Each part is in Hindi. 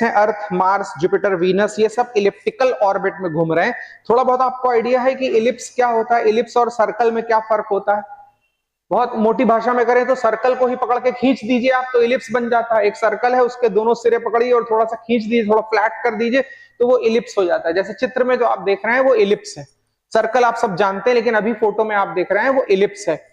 अर्थ, मार्स, जुपिटर, वीनस, ये सब इलिप्टिकल ऑर्बिट में घूम रहे हैं। थोड़ा बहुत आपको आइडिया है कि इलिप्स क्या होता है, इलिप्स और सर्कल में क्या फर्क होता है? बहुत मोटी भाषा में करें तो सर्कल को ही पकड़ के खींच दीजिए आप तो इलिप्स बन जाता है। एक सर्कल है, उसके दोनों सिरे पकड़िए और थोड़ा सा खींच दीजिए, थोड़ा फ्लैट कर दीजिए तो वो इलिप्स हो जाता है। जैसे चित्र में जो आप देख रहे हैं वो इलिप्स है। सर्कल आप सब जानते हैं, लेकिन अभी फोटो में आप देख रहे हैं वो इलिप्स है।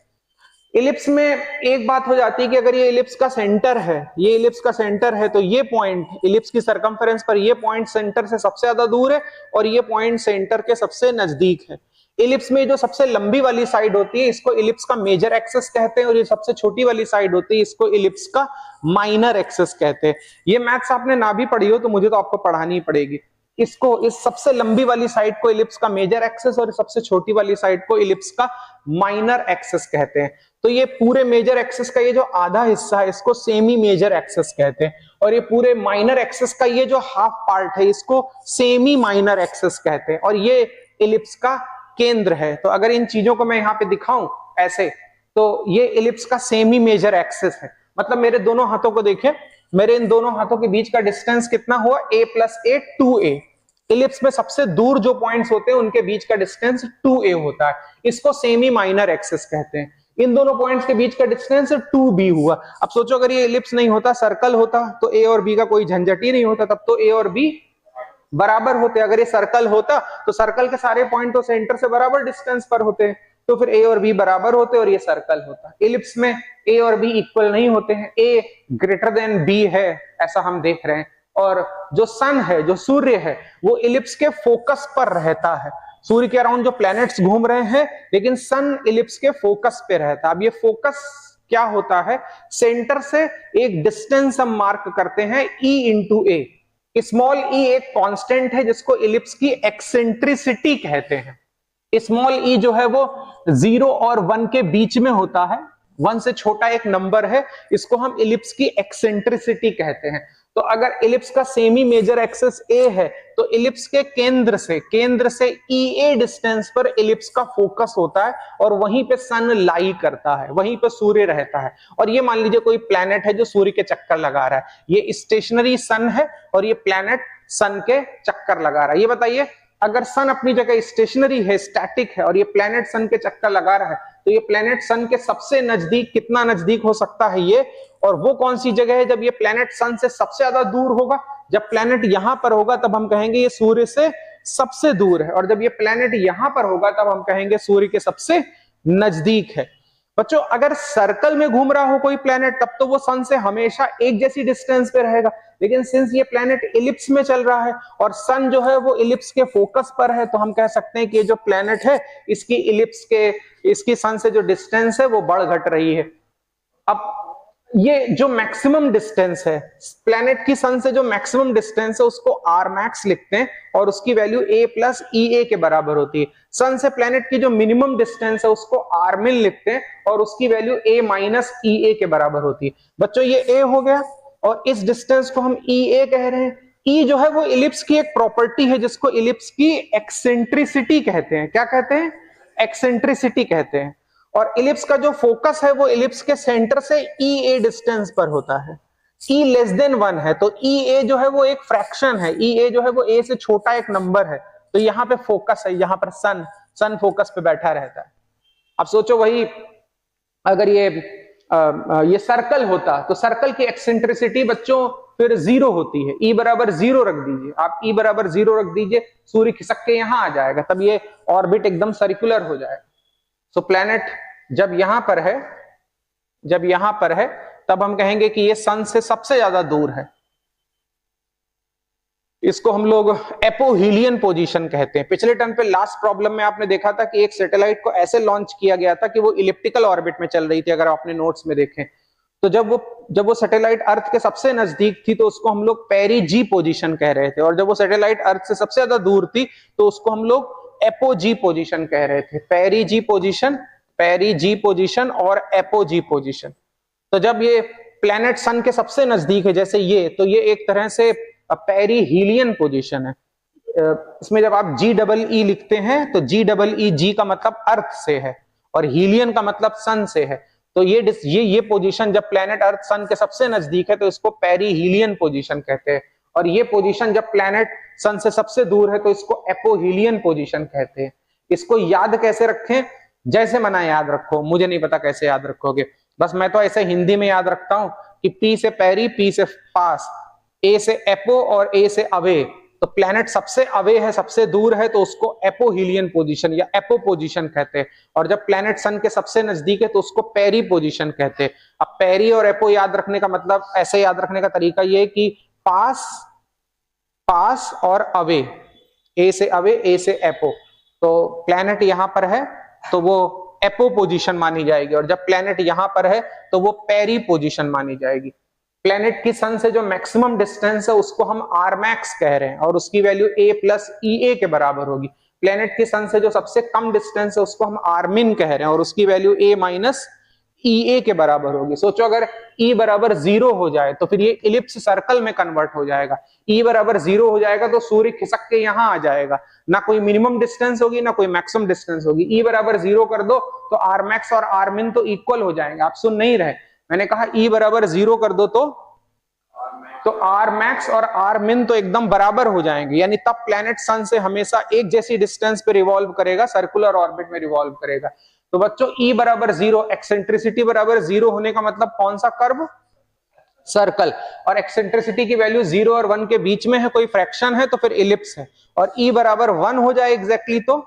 इलिप्स में एक बात हो जाती है कि अगर ये इलिप्स का सेंटर है, ये इलिप्स का सेंटर है, तो ये पॉइंट इलिप्स की सरकमफेरेंस पर ये पॉइंट सेंटर से सबसे ज्यादा दूर है और ये पॉइंट सेंटर के सबसे नजदीक है। इलिप्स में जो सबसे लंबी वाली साइड होती है इसको इलिप्स का मेजर एक्सिस कहते हैं और ये सबसे छोटी वाली साइड होती है इसको इलिप्स का माइनर एक्सिस कहते हैं। ये मैथ्स आपने ना भी पढ़ी हो तो मुझे तो आपको पढ़ानी पड़ेगी। इसको, इस सबसे लंबी वाली साइड को इलिप्स का मेजर एक्सिस और सबसे छोटी वाली साइड को इलिप्स का माइनर एक्सिस कहते हैं। तो ये पूरे मेजर एक्सिस का ये जो आधा हिस्सा है इसको सेमी मेजर एक्सिस कहते हैं और ये पूरे माइनर एक्सिस का ये जो हाफ पार्ट है इसको सेमी माइनर एक्सिस कहते हैं और ये इलिप्स का केंद्र है। तो अगर इन चीजों को मैं यहाँ पे दिखाऊं ऐसे, तो ये इलिप्स का सेमी मेजर एक्सिस है। मतलब मेरे दोनों हाथों को देखें, मेरे इन दोनों हाथों के बीच का डिस्टेंस कितना हुआ, a + a 2a। इलिप्स में सबसे दूर जो पॉइंट्स होते हैं उनके बीच का डिस्टेंस 2a होता है, इसको सेमी माइनर एक्सिस कहते हैं। इन दोनों पॉइंट्स के बीच का डिस्टेंस 2b हुआ। अब सोचो अगर ये इलिप्स नहीं होता, सर्कल होता, तो a और b का कोई झंझट ही नहीं होता, तब तो a और b बराबर होते। अगर ये सर्कल होता तो सर्कल के सारे पॉइंट तो सेंटर से बराबर डिस्टेंस पर होते हैं, तो फिर a और b बराबर होते और ये सर्कल होता। इलिप्स में a और b इक्वल नहीं होते हैं, a ग्रेटर देन b है, ऐसा हम देख रहे हैं। और जो सन है, जो सूर्य है, वो इलिप्स के फोकस पर रहता है। सूर्य के अराउंड जो प्लैनेट्स घूम रहे हैं, लेकिन सन इलिप्स के फोकस पे रहता है। अब ये फोकस क्या होता है, सेंटर से एक डिस्टेंस हम मार्क करते हैं e × a। स्मॉल e एक कांस्टेंट है जिसको इलिप्स की एक्सेंट्रिसिटी कहते हैं। स्मॉल e जो है वो 0 और 1 के बीच में होता है, 1 से छोटा एक नंबर है, इसको हम इलिप्स की एक्सेंट्रिसिटी कहते हैं। तो अगर इलिप्स का सेमी मेजर एक्सिस a है तो इलिप्स के केंद्र से EA डिस्टेंस पर इलिप्स का फोकस होता है और वहीं पे सन लाई करता है, वहीं पे सूर्य रहता है। और ये मान लीजिए कोई प्लैनेट है जो सूर्य के चक्कर लगा रहा है, ये स्टेशनरी सन है और ये प्लैनेट सन के चक्कर लगा रहा है। ये बताइए, अगर सन अपनी जगह स्टेशनरी है, स्टैटिक है, और ये प्लैनेट सन के चक्कर लगा रहा है, तो ये प्लैनेट सन के सबसे नजदीक कितना नजदीक हो सकता है ये, और वो कौन सी जगह है जब ये प्लैनेट सन से सबसे ज्यादा दूर होगा? जब प्लैनेट यहां पर होगा तब हम कहेंगे ये सूर्य से सबसे दूर है, और जब ये प्लैनेट यहां पर होगा तब हम कहेंगे सूर्य के सबसे नजदीक है। बच्चों, अगर सर्कल में घूम रहा हो कोई प्लैनेट तब तो वो सन से हमेशा एक जैसी डिस्टेंस पे रहेगा, लेकिन सिंस ये प्लैनेट इलिप्स में चल रहा है और सन जो है वो इलिप्स के फोकस पर है, तो हम कह सकते हैं कि ये जो प्लैनेट है इसकी इलिप्स के, इसकी सन से जो डिस्टेंस है वो बढ़ घट रही है। अब ये जो मैक्सिमम डिस्टेंस है प्लैनेट की सन से, जो मैक्सिमम डिस्टेंस है उसको आर मैक्स लिखते हैं और उसकी वैल्यू a + EA के बराबर होती है। सन से प्लैनेट की जो मिनिमम डिस्टेंस है उसको आर मिन लिखते हैं और उसकी वैल्यू a - EA के बराबर होती है। बच्चों, ये a हो गया और इस डिस्टेंस को हम EA कह रहे हैं। E जो है वो इलिप्स की एक प्रॉपर्टी है जिसको इलिप्स की एक्सेंट्रिसिटी कहते हैं। क्या कहते हैं? एक्सेंट्रिसिटी कहते हैं। और इलिप्स का जो फोकस है वो इलिप्स के सेंटर से EA डिस्टेंस पर होता है। E < 1 है तो EA जो है वो एक फ्रैक्शन है, EA जो है वो A से छोटा एक नंबर है। तो यहाँ पे फोकस है, यहाँ पर सन फोकस पे बैठा रहता है। अब सोचो वही अगर ये सर्कल होता तो सर्कल की एक्सेंट्रिसिटी बच्चों फिर 0 होती है। E = 0 रख दीजिए, आप E = 0 रख दीजिए, सूर्य खिसक के यहां आ जाएगा, तब ये ऑर्बिट एकदम सर्कुलर हो जाएगा। सो प्लैनेट जब यहां पर है तब हम कहेंगे कि ये सन से सबसे ज्यादा दूर है। इसको हम लोग एपोहीलियन पोजीशन कहते हैं। पिछले टर्म पे लास्ट प्रॉब्लम में आपने देखा था कि एक सैटेलाइट को ऐसे लॉन्च किया गया था कि वो इलिप्टिकल ऑर्बिट में चल रही थी। अगर आपने नोट्स में देखें तो जब वो सैटेलाइट अर्थ के सबसे नजदीक थी तो उसको हम लोग पेरिजी पोजीशन कह रहे थे, और जब वो सैटेलाइट अर्थ से सबसे ज्यादा दूर थी तो उसको हम लोग एपोजी पोजीशन कह रहे थे। पेरिजी पोजीशन और एपोजी पोजीशन। तो जब ये प्लैनेट सन के सबसे नजदीक है जैसे ये, तो ये एक तरह से पेरिहीलियन पोजीशन है। इसमें जब आप GEE लिखते हैं तो GEE का मतलब अर्थ से है और हीलियन का मतलब सन से है। तो ये पोजीशन जब प्लैनेट अर्थ सन के सबसे नजदीक है तो इसको पेरिहीलियन पोजीशन कहते हैं। और ये पोजीशन जब प्लैनेट सन से सबसे दूर है तो इसको एपोहीलियन पोजीशन कहते हैं। इसको याद कैसे रखें? जैसे मना याद रखो, मुझे नहीं पता कैसे याद रखोगे, बस मैं तो ऐसे हिंदी में याद रखता हूं कि पी से पैरी, पी से पास, ए से एपो और ए से अवे। तो प्लैनेट सबसे अवे है, सबसे दूर है, तो उसको एपोहीलियन पोजीशन या एपो पोजीशन कहते हैं। और जब प्लैनेट सन के सबसे नजदीक है तो उसको पेरी पोजीशन कहते हैं। अब पेरी और एपो याद रखने का मतलब, ऐसे याद रखने का तरीका ये है कि पास, पास और अवे, ए से अवे, ए से एपो। तो प्लैनेट यहां पर है तो वो एपो पोजीशन मानी जाएगी, और जब प्लैनेट यहां पर है तो वो पेरी पोजीशन मानी जाएगी। प्लैनेट की सन से जो मैक्सिमम डिस्टेंस है उसको हम आर मैक्स कह रहे हैं, और उसकी वैल्यू ए प्लस ई ए के बराबर होगी। प्लैनेट की सन से जो सबसे कम डिस्टेंस है उसको हम आर्मिन कह रहे हैं, और उसकी वैल्यू ए माइनस ई ए के बराबर होगी। सोचो अगर ई बराबर 0 हो जाए तो फिर ये इलिप्स सर्कल में कन्वर्ट हो जाएगा। ई बराबर 0 हो जाएगा तो सूर्य खिसक के यहां आ जाएगा, ना कोई मिनिमम डिस्टेंस होगी ना कोई मैक्सिमम डिस्टेंस होगी। ई बराबर 0 कर दो तो आर मैक्स और आर मिन तो इक्वल हो जाएंगे। आप सुन नहीं रहे, मैंने कहा ई बराबर 0 कर दो तो आर मैक्स और आर मिन तो एकदम बराबर हो जाएंगे, यानी तब प्लैनेट सन से हमेशा एक जैसी डिस्टेंस पे रिवॉल्व करेगा, सर्कुलर ऑर्बिट में रिवॉल्व करेगा। तो बच्चों ई बराबर 0, एक्सेंट्रिसिटी बराबर 0 होने का मतलब कौन सा कर्व? सर्कल। और एक्सेंट्रिसिटी की वैल्यू 0 और 1 के बीच में है, कोई फ्रैक्शन है तो फिर इलिप्स है। और ई बराबर 1 हो जाए एग्जैक्टली तो